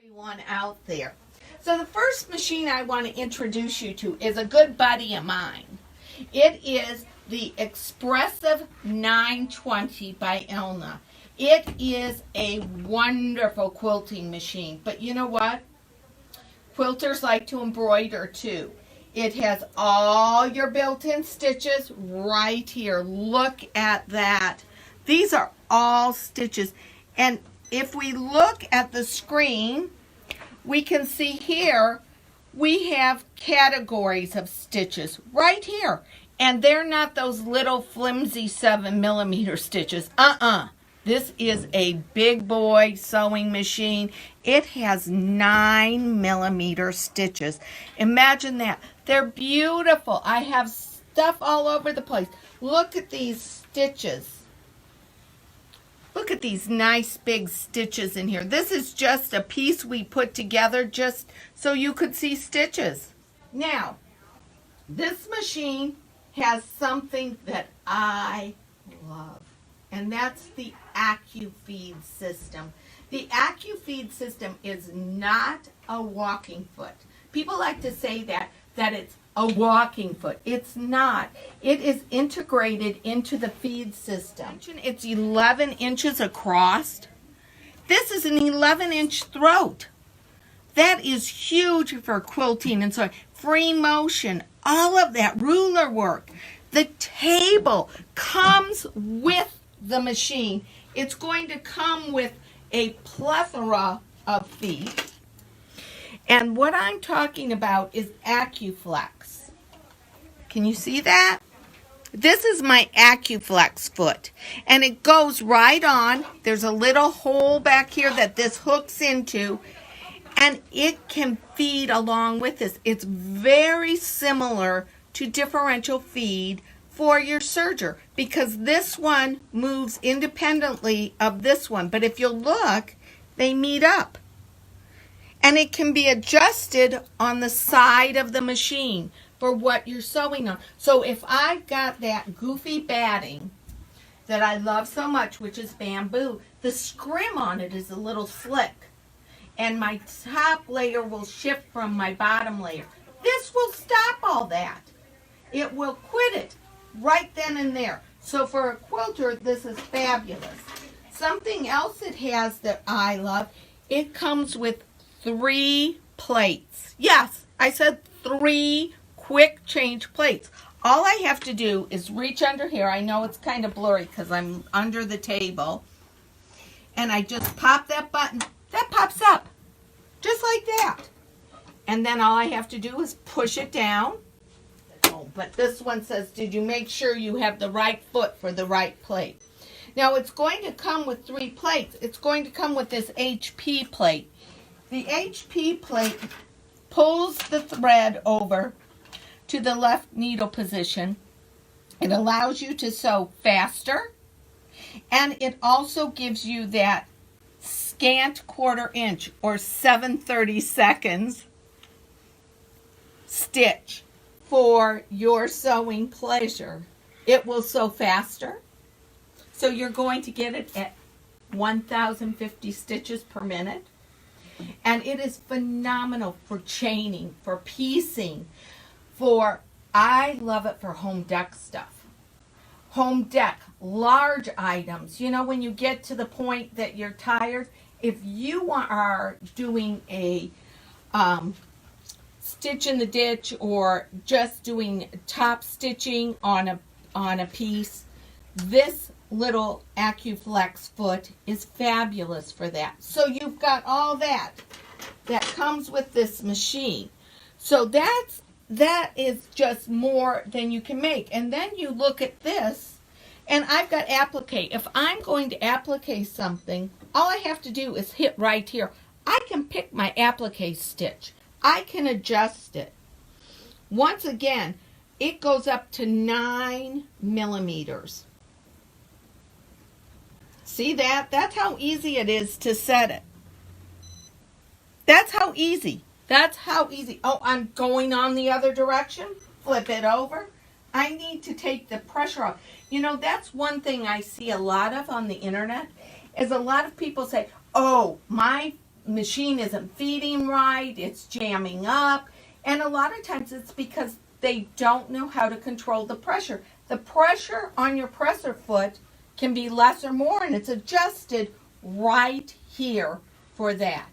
Everyone out there. So the first machine I want to introduce you to is a good buddy of mine. It is the eXpressive 920 by Elna. It is a wonderful quilting machine, but you know what? Quilters like to embroider too. It has all your built-in stitches right here. Look at that. These are all stitches. And if we look at the screen, we can see here we have categories of stitches right here. And they're not those little flimsy 7mm stitches. This is a big boy sewing machine. It has 9mm stitches. Imagine that. They're beautiful. I have stuff all over the place. Look at these stitches. Look at these nice big stitches in here. This is just a piece we put together just so you could see stitches. Now, this machine has something that I love, and that's the Accufeed system. The Accufeed system is not a walking foot. People like to say that it's a walking foot. It's not. It is integrated into the feed system. It's 11 inches across. This is an 11-inch throat. That is huge for quilting and so free motion, all of that ruler work. The table comes with the machine. It's going to come with a plethora of feet. And what I'm talking about is Accuflex. Can you see that? This is my Accuflex foot. And it goes right on. There's a little hole back here that this hooks into. And it can feed along with this. It's very similar to differential feed for your serger, because this one moves independently of this one. But if you look, they meet up. And it can be adjusted on the side of the machine for what you're sewing on. So if I've got that goofy batting that I love so much, which is bamboo, the scrim on it is a little slick. And my top layer will shift from my bottom layer. This will stop all that. It will quit it right then and there. So for a quilter, this is fabulous. Something else it has that I love, it comes with 3 plates. Yes, I said 3 quick change plates. All I have to do is reach under here. I know it's kind of blurry because I'm under the table. And I just pop that button. That pops up. Just like that. And then all I have to do is push it down. Oh, but this one says, did you make sure you have the right foot for the right plate? Now it's going to come with 3 plates. It's going to come with this HP plate. The HP plate pulls the thread over to the left needle position. It allows you to sew faster, and it also gives you that scant 1/4 inch or 7/32 stitch for your sewing pleasure. It will sew faster, so you're going to get it at 1,050 stitches per minute. And it is phenomenal for chaining, for piecing, I love it for home deck stuff. Home deck, large items. You know, when you get to the point that you're tired, if you are doing a stitch in the ditch or just doing top stitching on a piece, this little Accuflex foot is fabulous for that. So you've got all that comes with this machine. So that is just more than you can make. And then you look at this, and I've got applique. If I'm going to applique something, all I have to do is hit right here. I can pick my applique stitch. I can adjust it. Once again, it goes up to 9mm. See that? That's how easy it is to set it. That's how easy. That's how easy. Oh, I'm going on the other direction. Flip it over. I need to take the pressure off. You know, that's one thing I see a lot of on the internet, is a lot of people say, oh, my machine isn't feeding right, it's jamming up, and a lot of times it's because they don't know how to control the pressure. The pressure on your presser foot can be less or more, and it's adjusted right here for that.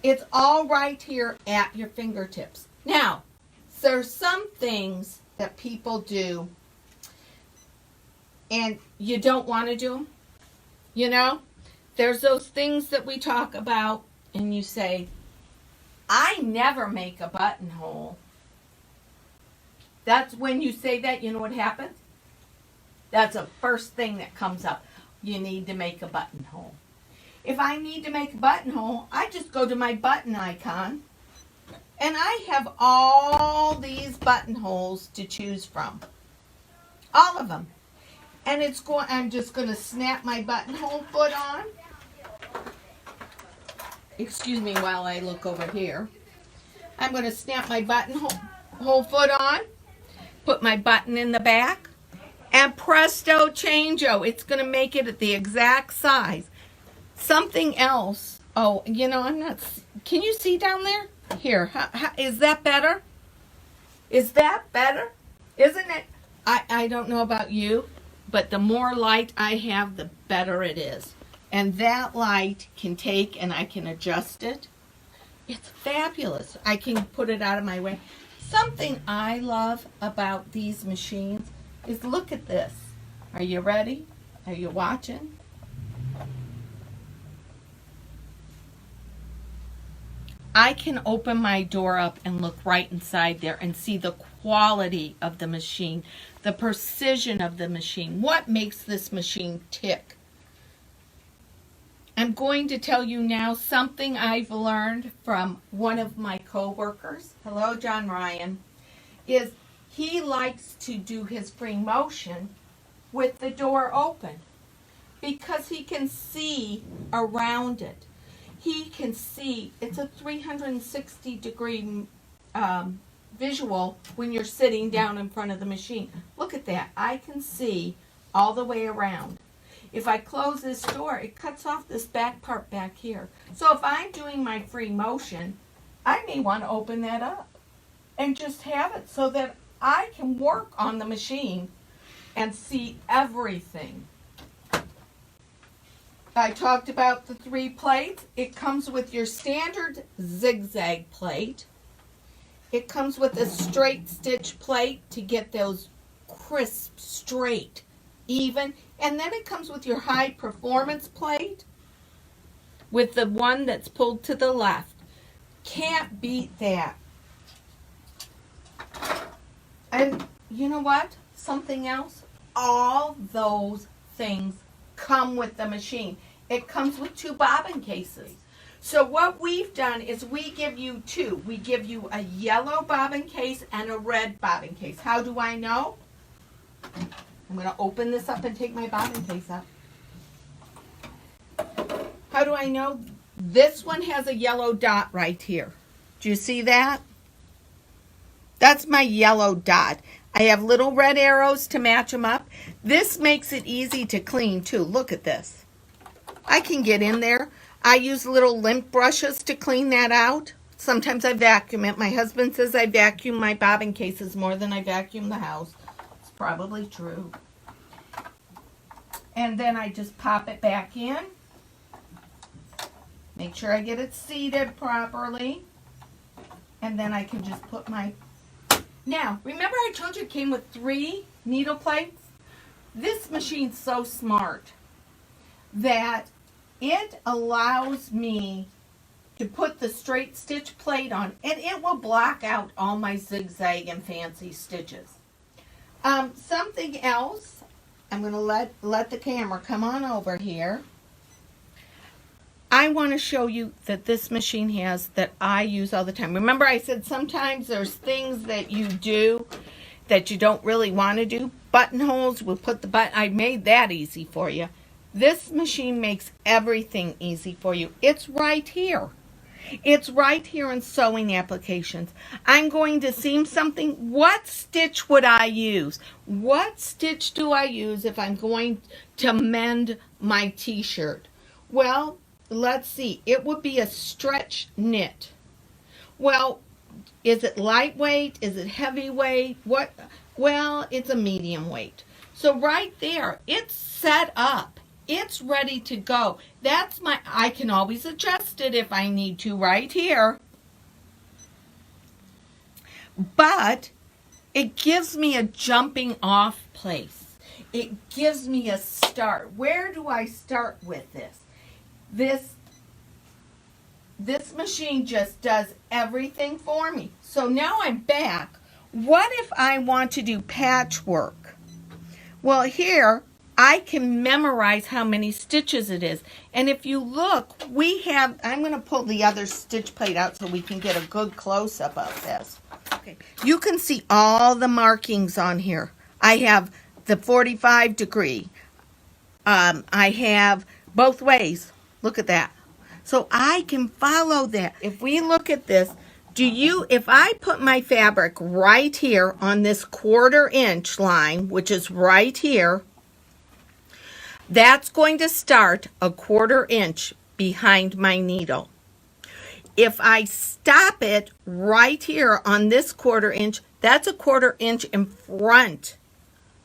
It's all right here at your fingertips. Now, there's some things that people do and you don't want to do them. You know, there's those things that we talk about and you say, I never make a buttonhole. That's when you say that, you know what happens? That's the first thing that comes up. You need to make a buttonhole. If I need to make a buttonhole, I just go to my button icon and I have all these buttonholes to choose from. All of them. And I'm just going to snap my buttonhole foot on. Excuse me while I look over here. I'm going to snap my buttonhole foot on, put my button in the back, and presto changeo. It's going to make it at the exact size. Something else. Oh, you know, can you see down there? Here, is that better? Is that better? Isn't it? I don't know about you, but the more light I have, the better it is. And that light can take and I can adjust it. It's fabulous. I can put it out of my way. Something I love about these machines is look at this. Are you ready? Are you watching? I can open my door up and look right inside there and see the quality of the machine, the precision of the machine, what makes this machine tick. I'm going to tell you now something I've learned from one of my co-workers. Hello, John Ryan. Is he likes to do his free motion with the door open because he can see around it. He can see, it's a 360 degree visual when you're sitting down in front of the machine. Look at that. I can see all the way around. If I close this door, it cuts off this back part back here. So if I'm doing my free motion, I may want to open that up and just have it so that I can work on the machine and see everything. I talked about the 3 plates. It comes with your standard zigzag plate. It comes with a straight stitch plate to get those crisp, straight, even. And then it comes with your high performance plate with the one that's pulled to the left. Can't beat that. And you know what? Something else? All those things come with the machine. It comes with 2 bobbin cases. So what we've done is we give you 2. We give you a yellow bobbin case and a red bobbin case. How do I know? I'm going to open this up and take my bobbin case up. How do I know? This one has a yellow dot right here. Do you see that? That's my yellow dot. I have little red arrows to match them up. This makes it easy to clean too. Look at this. I can get in there. I use little lint brushes to clean that out. Sometimes I vacuum it. My husband says I vacuum my bobbin cases more than I vacuum the house. It's probably true. And then I just pop it back in. Make sure I get it seated properly. And then I can just put my... Now, remember I told you it came with 3 needle plates? This machine's so smart that it allows me to put the straight stitch plate on, and it will block out all my zigzag and fancy stitches. Something else, I'm going to let the camera come on over here. I want to show you that this machine has that I use all the time. Remember I said sometimes there's things that you do that you don't really want to do. Buttonholes, we'll put the button. I made that easy for you. This machine makes everything easy for you. It's right here. It's right here in sewing applications. I'm going to seam something. What stitch would I use? What stitch do I use if I'm going to mend my t-shirt? Well, let's see, it would be a stretch knit. Well, is it lightweight? Is it heavyweight? What? Well, it's a medium weight. So right there, it's set up. It's ready to go. That's my, I can always adjust it if I need to right here. But it gives me a jumping off place. It gives me a start. Where do I start with this? This machine just does everything for me. So now I'm back. What if I want to do patchwork? Well, here I can memorize how many stitches it is. And if you look, we have, I'm going to pull the other stitch plate out so we can get a good close-up of this. Okay. You can see all the markings on here. I have the 45 degree. I have both ways. Look at that. So I can follow that. If we look at this, if I put my fabric right here on this 1/4 inch line, which is right here, that's going to start a 1/4 inch behind my needle. If I stop it right here on this 1/4 inch, that's a 1/4 inch in front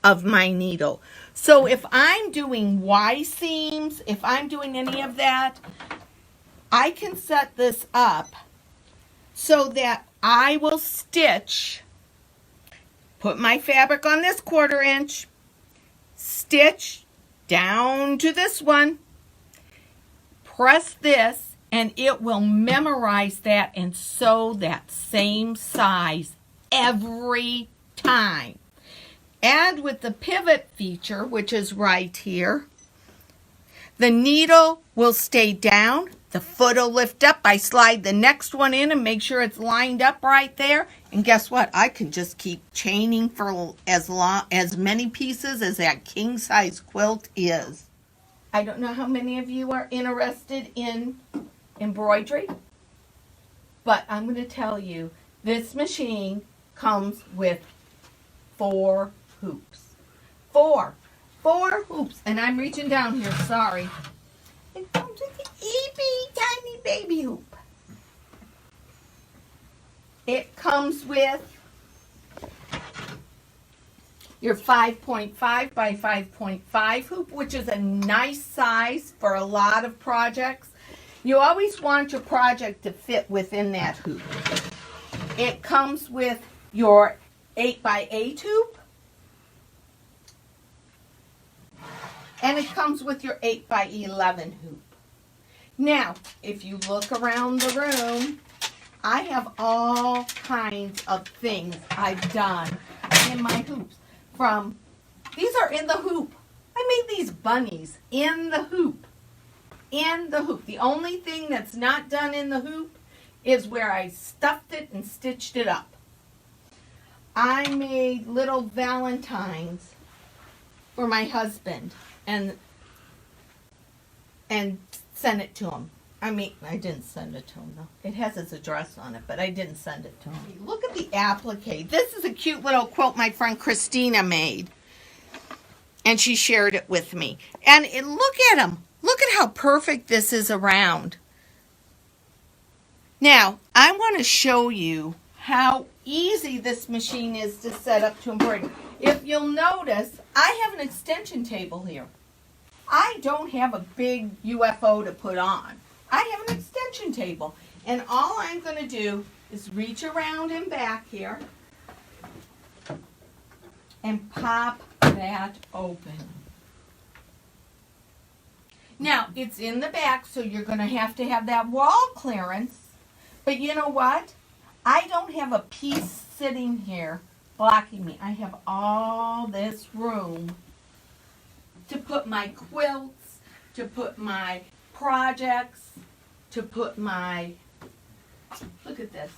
of my needle. So if I'm doing Y seams, if I'm doing any of that, I can set this up so that I will stitch, put my fabric on this 1/4 inch, stitch down to this one, press this, and it will memorize that and sew that same size every time. And with the pivot feature, which is right here, the needle will stay down, the foot will lift up, I slide the next one in and make sure it's lined up right there, and guess what? I can just keep chaining for as many pieces as that king size quilt is. I don't know how many of you are interested in embroidery, but I'm going to tell you, this machine comes with 4 hoops. 4 hoops, and I'm reaching down here, sorry. It comes with the itty tiny baby hoop. It comes with your 5.5 by 5.5 hoop, which is a nice size for a lot of projects. You always want your project to fit within that hoop. It comes with your 8 by 8 hoop. And it comes with your 8 by 11 hoop. Now, if you look around the room, I have all kinds of things I've done in my hoops. These are in the hoop. I made these bunnies in the hoop. In the hoop. The only thing that's not done in the hoop is where I stuffed it and stitched it up. I made little valentines for my husband and sent it to him. I didn't send it to him though. It has his address on it, but I didn't send it to him. Look at the applique. This is a cute little quilt my friend Christina made. And she shared it with me. And look at them. Look at how perfect this is around. Now, I want to show you how easy this machine is to set up to embroider. If you'll notice, I have an extension table here. I don't have a big UFO to put on. I have an extension table. And all I'm going to do is reach around and back here and pop that open. Now, it's in the back, so you're going to have that wall clearance. But you know what? I don't have a piece sitting here blocking me. I have all this room to put my quilts, to put my projects, to put my, look at this.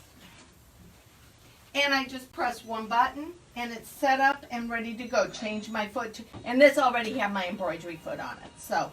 And I just press one button and it's set up and ready to go. Change my foot, and this already have my embroidery foot on it. So